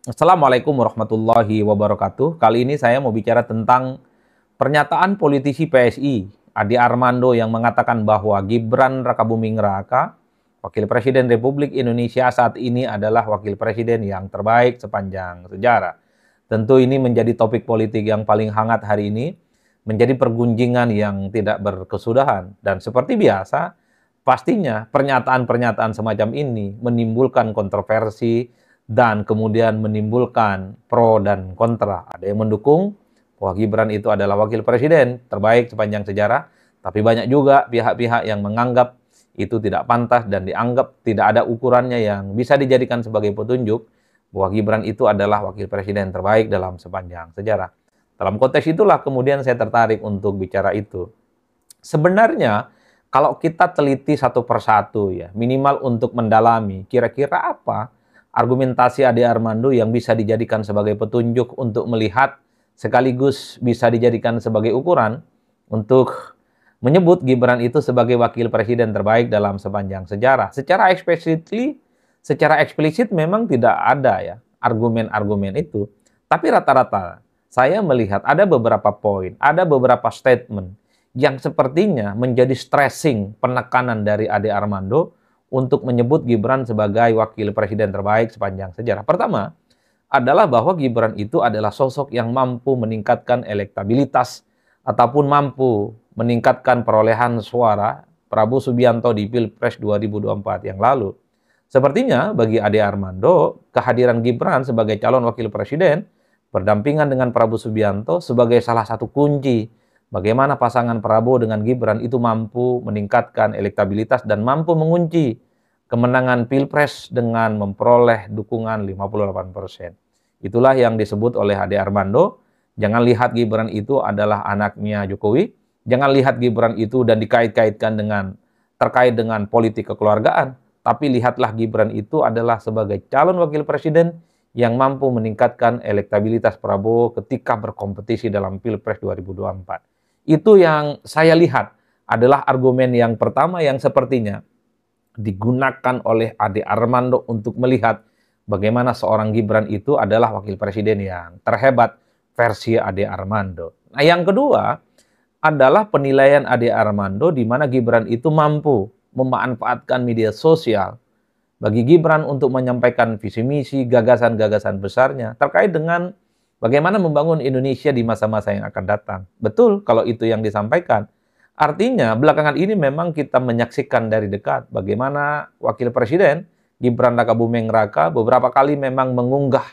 Assalamualaikum warahmatullahi wabarakatuh. Kali ini saya mau bicara tentang pernyataan politisi PSI, Ade Armando, yang mengatakan bahwa Gibran Rakabuming Raka, Wakil Presiden Republik Indonesia saat ini adalah Wakil Presiden yang terbaik sepanjang sejarah. Tentu ini menjadi topik politik yang paling hangat hari ini, menjadi pergunjingan yang tidak berkesudahan. Dan seperti biasa, pastinya pernyataan-pernyataan semacam ini menimbulkan kontroversi, dan kemudian menimbulkan pro dan kontra. Ada yang mendukung bahwa Gibran itu adalah wakil presiden terbaik sepanjang sejarah, tapi banyak juga pihak-pihak yang menganggap itu tidak pantas dan dianggap tidak ada ukurannya yang bisa dijadikan sebagai petunjuk bahwa Gibran itu adalah wakil presiden terbaik dalam sepanjang sejarah. Dalam konteks itulah kemudian saya tertarik untuk bicara itu. Sebenarnya kalau kita teliti satu persatu ya, minimal untuk mendalami kira-kira apa argumentasi Ade Armando yang bisa dijadikan sebagai petunjuk untuk melihat sekaligus bisa dijadikan sebagai ukuran untuk menyebut Gibran itu sebagai wakil presiden terbaik dalam sepanjang sejarah. Secara eksplisit memang tidak ada ya argumen-argumen itu. Tapi rata-rata saya melihat ada beberapa poin, ada beberapa statement yang sepertinya menjadi stressing penekanan dari Ade Armando untuk menyebut Gibran sebagai wakil presiden terbaik sepanjang sejarah. Pertama, adalah bahwa Gibran itu adalah sosok yang mampu meningkatkan elektabilitas ataupun mampu meningkatkan perolehan suara Prabowo Subianto di Pilpres 2024 yang lalu. Sepertinya bagi Ade Armando, kehadiran Gibran sebagai calon wakil presiden berdampingan dengan Prabowo Subianto sebagai salah satu kunci bagaimana pasangan Prabowo dengan Gibran itu mampu meningkatkan elektabilitas dan mampu mengunci kemenangan Pilpres dengan memperoleh dukungan 58%. Itulah yang disebut oleh Ade Armando. Jangan lihat Gibran itu adalah anaknya Jokowi. Jangan lihat Gibran itu dan dikait-kaitkan terkait dengan politik kekeluargaan. Tapi lihatlah Gibran itu adalah sebagai calon wakil presiden yang mampu meningkatkan elektabilitas Prabowo ketika berkompetisi dalam Pilpres 2024. Itu yang saya lihat adalah argumen yang pertama yang sepertinya digunakan oleh Ade Armando untuk melihat bagaimana seorang Gibran itu adalah wakil presiden yang terhebat versi Ade Armando. Nah, yang kedua adalah penilaian Ade Armando di mana Gibran itu mampu memanfaatkan media sosial bagi Gibran untuk menyampaikan visi misi, gagasan-gagasan besarnya terkait dengan bagaimana membangun Indonesia di masa-masa yang akan datang. Betul kalau itu yang disampaikan. Artinya belakangan ini memang kita menyaksikan dari dekat bagaimana Wakil Presiden Gibran Rakabuming Raka beberapa kali memang mengunggah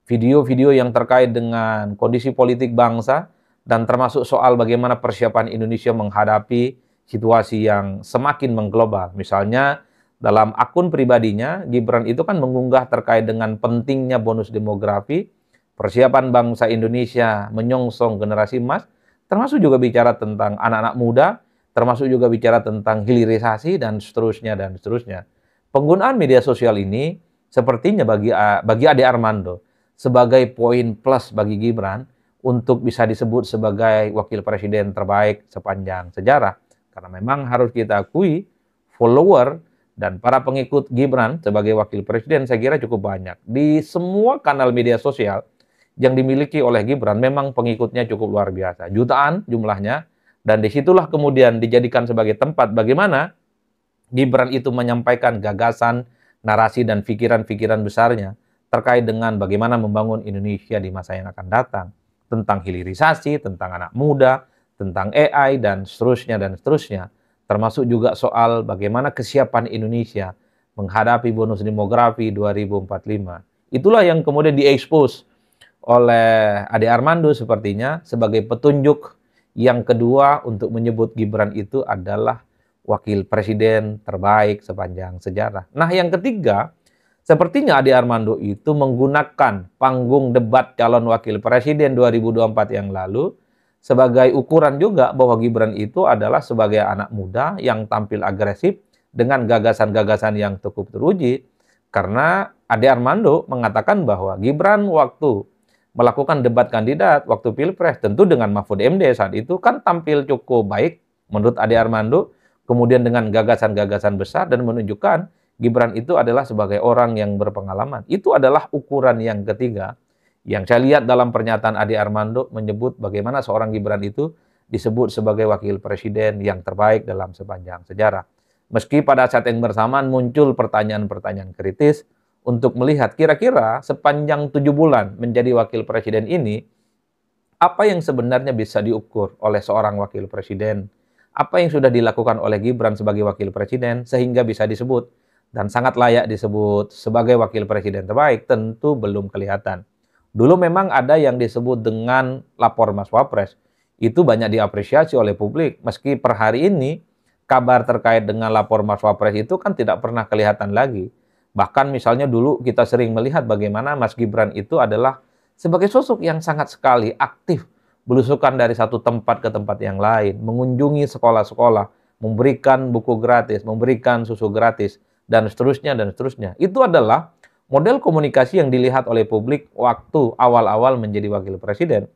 video-video yang terkait dengan kondisi politik bangsa dan termasuk soal bagaimana persiapan Indonesia menghadapi situasi yang semakin mengglobal. Misalnya dalam akun pribadinya, Gibran itu kan mengunggah terkait dengan pentingnya bonus demografi, persiapan bangsa Indonesia menyongsong generasi emas, termasuk juga bicara tentang anak-anak muda, termasuk juga bicara tentang hilirisasi, dan seterusnya, dan seterusnya. Penggunaan media sosial ini sepertinya bagi Ade Armando sebagai poin plus bagi Gibran untuk bisa disebut sebagai wakil presiden terbaik sepanjang sejarah. Karena memang harus kita akui, follower dan para pengikut Gibran sebagai wakil presiden saya kira cukup banyak. Di semua kanal media sosial yang dimiliki oleh Gibran memang pengikutnya cukup luar biasa, jutaan jumlahnya, dan disitulah kemudian dijadikan sebagai tempat bagaimana Gibran itu menyampaikan gagasan, narasi, dan pikiran-pikiran besarnya terkait dengan bagaimana membangun Indonesia di masa yang akan datang, tentang hilirisasi, tentang anak muda, tentang AI, dan seterusnya, termasuk juga soal bagaimana kesiapan Indonesia menghadapi bonus demografi 2045. Itulah yang kemudian diekspos oleh Ade Armando sepertinya sebagai petunjuk yang kedua untuk menyebut Gibran itu adalah wakil presiden terbaik sepanjang sejarah. Nah, yang ketiga, sepertinya Ade Armando itu menggunakan panggung debat calon wakil presiden 2024 yang lalu sebagai ukuran juga bahwa Gibran itu adalah sebagai anak muda yang tampil agresif dengan gagasan-gagasan yang cukup teruji. Karena Ade Armando mengatakan bahwa Gibran waktu melakukan debat kandidat waktu Pilpres, tentu dengan Mahfud MD saat itu kan tampil cukup baik menurut Ade Armando, kemudian dengan gagasan-gagasan besar dan menunjukkan Gibran itu adalah sebagai orang yang berpengalaman. Itu adalah ukuran yang ketiga yang saya lihat dalam pernyataan Ade Armando menyebut bagaimana seorang Gibran itu disebut sebagai wakil presiden yang terbaik dalam sepanjang sejarah. Meski pada saat yang bersamaan muncul pertanyaan-pertanyaan kritis untuk melihat kira-kira sepanjang 7 bulan menjadi wakil presiden ini, apa yang sebenarnya bisa diukur oleh seorang wakil presiden? Apa yang sudah dilakukan oleh Gibran sebagai wakil presiden sehingga bisa disebut dan sangat layak disebut sebagai wakil presiden terbaik? Tentu belum kelihatan. Dulu memang ada yang disebut dengan lapor Mas Wapres. Itu banyak diapresiasi oleh publik. Meski per hari ini kabar terkait dengan lapor Mas Wapres itu kan tidak pernah kelihatan lagi. Bahkan misalnya dulu kita sering melihat bagaimana Mas Gibran itu adalah sebagai sosok yang sangat sekali aktif, belusukan dari satu tempat ke tempat yang lain, mengunjungi sekolah-sekolah, memberikan buku gratis, memberikan susu gratis, dan seterusnya, dan seterusnya. Itu adalah model komunikasi yang dilihat oleh publik waktu awal-awal menjadi wakil presiden.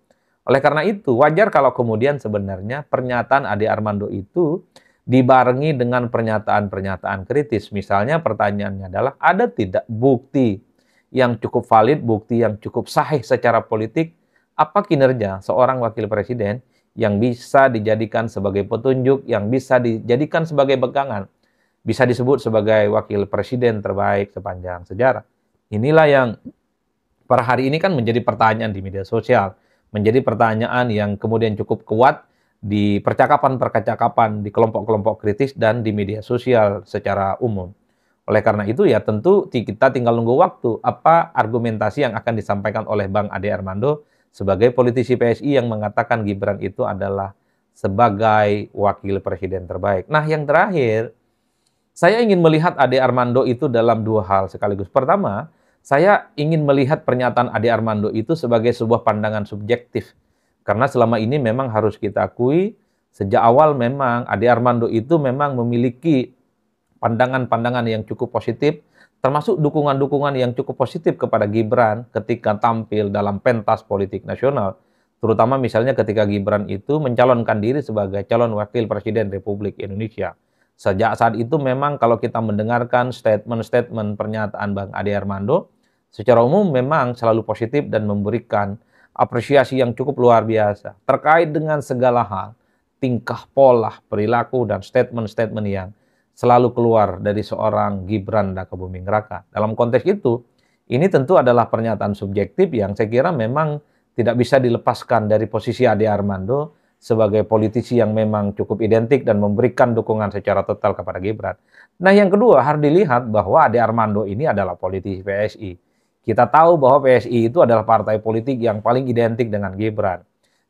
Oleh karena itu, wajar kalau kemudian sebenarnya pernyataan Ade Armando itu dibarengi dengan pernyataan-pernyataan kritis. Misalnya pertanyaannya adalah, ada tidak bukti yang cukup valid, bukti yang cukup sahih secara politik, apa kinerja seorang wakil presiden yang bisa dijadikan sebagai petunjuk, yang bisa dijadikan sebagai pegangan, bisa disebut sebagai wakil presiden terbaik sepanjang sejarah. Inilah yang per hari ini kan menjadi pertanyaan di media sosial, menjadi pertanyaan yang kemudian cukup kuat di percakapan-percakapan, di kelompok-kelompok kritis, dan di media sosial secara umum. Oleh karena itu ya tentu kita tinggal nunggu waktu apa argumentasi yang akan disampaikan oleh Bang Ade Armando sebagai politisi PSI yang mengatakan Gibran itu adalah sebagai wakil presiden terbaik. Nah yang terakhir, saya ingin melihat Ade Armando itu dalam dua hal sekaligus. Pertama, saya ingin melihat pernyataan Ade Armando itu sebagai sebuah pandangan subjektif. Karena selama ini memang harus kita akui, sejak awal memang Ade Armando itu memang memiliki pandangan-pandangan yang cukup positif, termasuk dukungan-dukungan yang cukup positif kepada Gibran ketika tampil dalam pentas politik nasional. Terutama misalnya ketika Gibran itu mencalonkan diri sebagai calon wakil presiden Republik Indonesia. Sejak saat itu memang kalau kita mendengarkan statement-statement pernyataan Bang Ade Armando, secara umum memang selalu positif dan memberikan apresiasi yang cukup luar biasa terkait dengan segala hal, tingkah, pola, perilaku, dan statement-statement yang selalu keluar dari seorang Gibran Rakabuming Raka. Dalam konteks itu, ini tentu adalah pernyataan subjektif yang saya kira memang tidak bisa dilepaskan dari posisi Ade Armando sebagai politisi yang memang cukup identik dan memberikan dukungan secara total kepada Gibran. Nah yang kedua harus dilihat bahwa Ade Armando ini adalah politisi PSI. Kita tahu bahwa PSI itu adalah partai politik yang paling identik dengan Gibran.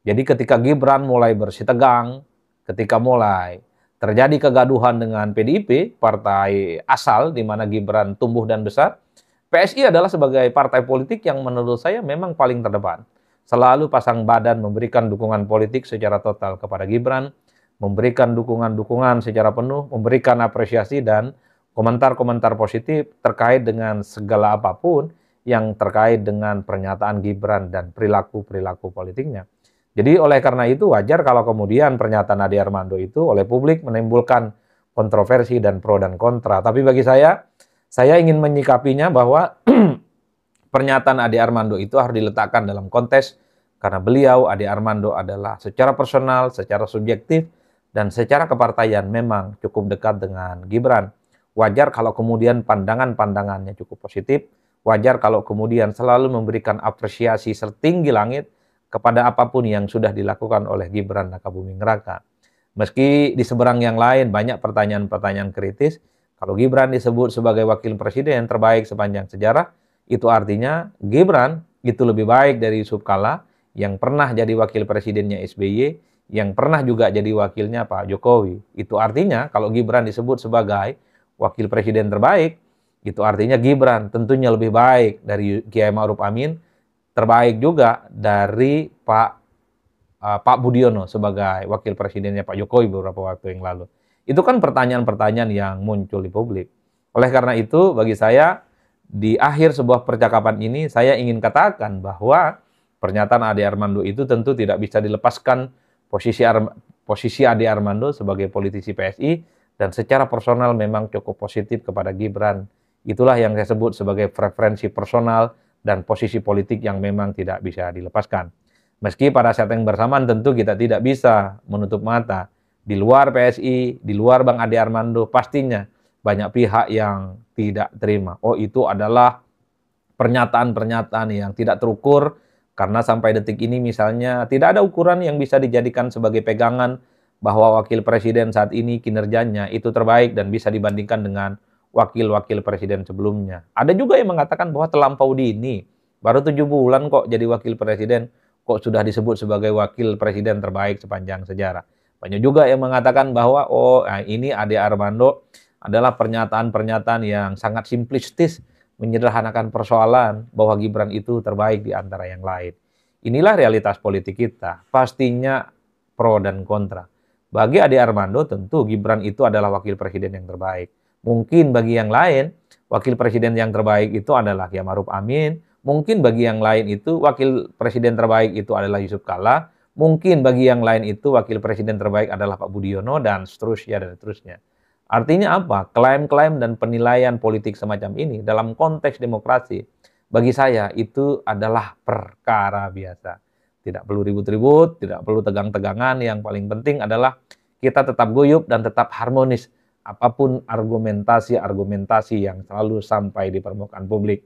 Jadi ketika Gibran mulai bersih tegang, ketika mulai terjadi kegaduhan dengan PDIP, partai asal di mana Gibran tumbuh dan besar, PSI adalah sebagai partai politik yang menurut saya memang paling terdepan. Selalu pasang badan memberikan dukungan politik secara total kepada Gibran, memberikan dukungan-dukungan secara penuh, memberikan apresiasi dan komentar-komentar positif terkait dengan segala apapun yang terkait dengan pernyataan Gibran dan perilaku-perilaku politiknya. Jadi oleh karena itu wajar kalau kemudian pernyataan Ade Armando itu oleh publik menimbulkan kontroversi dan pro dan kontra. Tapi bagi saya ingin menyikapinya bahwa pernyataan Ade Armando itu harus diletakkan dalam konteks karena beliau, Ade Armando, adalah secara personal, secara subjektif, dan secara kepartaian memang cukup dekat dengan Gibran. Wajar kalau kemudian pandangan-pandangannya cukup positif, wajar kalau kemudian selalu memberikan apresiasi setinggi langit kepada apapun yang sudah dilakukan oleh Gibran Rakabuming Raka. Meski di seberang yang lain banyak pertanyaan-pertanyaan kritis, kalau Gibran disebut sebagai wakil presiden terbaik sepanjang sejarah, itu artinya Gibran itu lebih baik dari Yusuf Kalla yang pernah jadi wakil presidennya SBY, yang pernah juga jadi wakilnya Pak Jokowi. Itu artinya kalau Gibran disebut sebagai wakil presiden terbaik, itu artinya Gibran tentunya lebih baik dari Kiai Ma'ruf Amin, terbaik juga dari Pak Budiono sebagai wakil presidennya Pak Jokowi beberapa waktu yang lalu. Itu kan pertanyaan-pertanyaan yang muncul di publik. Oleh karena itu, bagi saya, di akhir sebuah percakapan ini, saya ingin katakan bahwa pernyataan Ade Armando itu tentu tidak bisa dilepaskan posisi Ade Armando sebagai politisi PSI dan secara personal memang cukup positif kepada Gibran. Itulah yang saya sebut sebagai preferensi personal dan posisi politik yang memang tidak bisa dilepaskan. Meski pada saat yang bersamaan tentu kita tidak bisa menutup mata, di luar PSI, di luar Bang Ade Armando, pastinya banyak pihak yang tidak terima. Oh, itu adalah pernyataan-pernyataan yang tidak terukur, karena sampai detik ini misalnya tidak ada ukuran yang bisa dijadikan sebagai pegangan bahwa wakil presiden saat ini kinerjanya itu terbaik dan bisa dibandingkan dengan wakil-wakil presiden sebelumnya. Ada juga yang mengatakan bahwa terlampau dini, baru 7 bulan kok jadi wakil presiden, kok sudah disebut sebagai wakil presiden terbaik sepanjang sejarah. Banyak juga yang mengatakan bahwa ini Ade Armando adalah pernyataan-pernyataan yang sangat simplistis, menyederhanakan persoalan bahwa Gibran itu terbaik di antara yang lain. Inilah realitas politik kita, pastinya pro dan kontra. Bagi Ade Armando tentu Gibran itu adalah wakil presiden yang terbaik. Mungkin bagi yang lain, wakil presiden yang terbaik itu adalah Kiai Ma'ruf Amin. Mungkin bagi yang lain itu wakil presiden terbaik itu adalah Yusuf Kalla. Mungkin bagi yang lain itu wakil presiden terbaik adalah Pak Budiono dan seterusnya dan seterusnya. Artinya apa? Klaim-klaim dan penilaian politik semacam ini dalam konteks demokrasi bagi saya itu adalah perkara biasa. Tidak perlu ribut-ribut, tidak perlu tegang-tegangan. Yang paling penting adalah kita tetap guyup dan tetap harmonis. Apapun argumentasi-argumentasi yang selalu sampai di permukaan publik.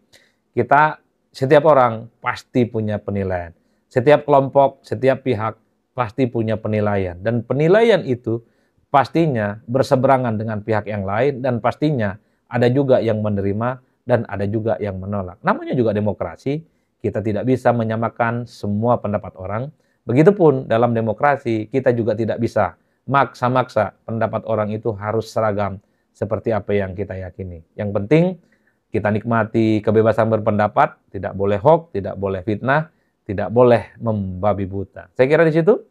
Setiap orang pasti punya penilaian. Setiap kelompok, setiap pihak pasti punya penilaian. Dan penilaian itu pastinya berseberangan dengan pihak yang lain dan pastinya ada juga yang menerima dan ada juga yang menolak. Namanya juga demokrasi. Kita tidak bisa menyamakan semua pendapat orang. Begitupun dalam demokrasi, kita juga tidak bisa maksa-maksa pendapat orang itu harus seragam seperti apa yang kita yakini. Yang penting, kita nikmati kebebasan berpendapat, tidak boleh hoax, tidak boleh fitnah, tidak boleh membabi buta. Saya kira di situ.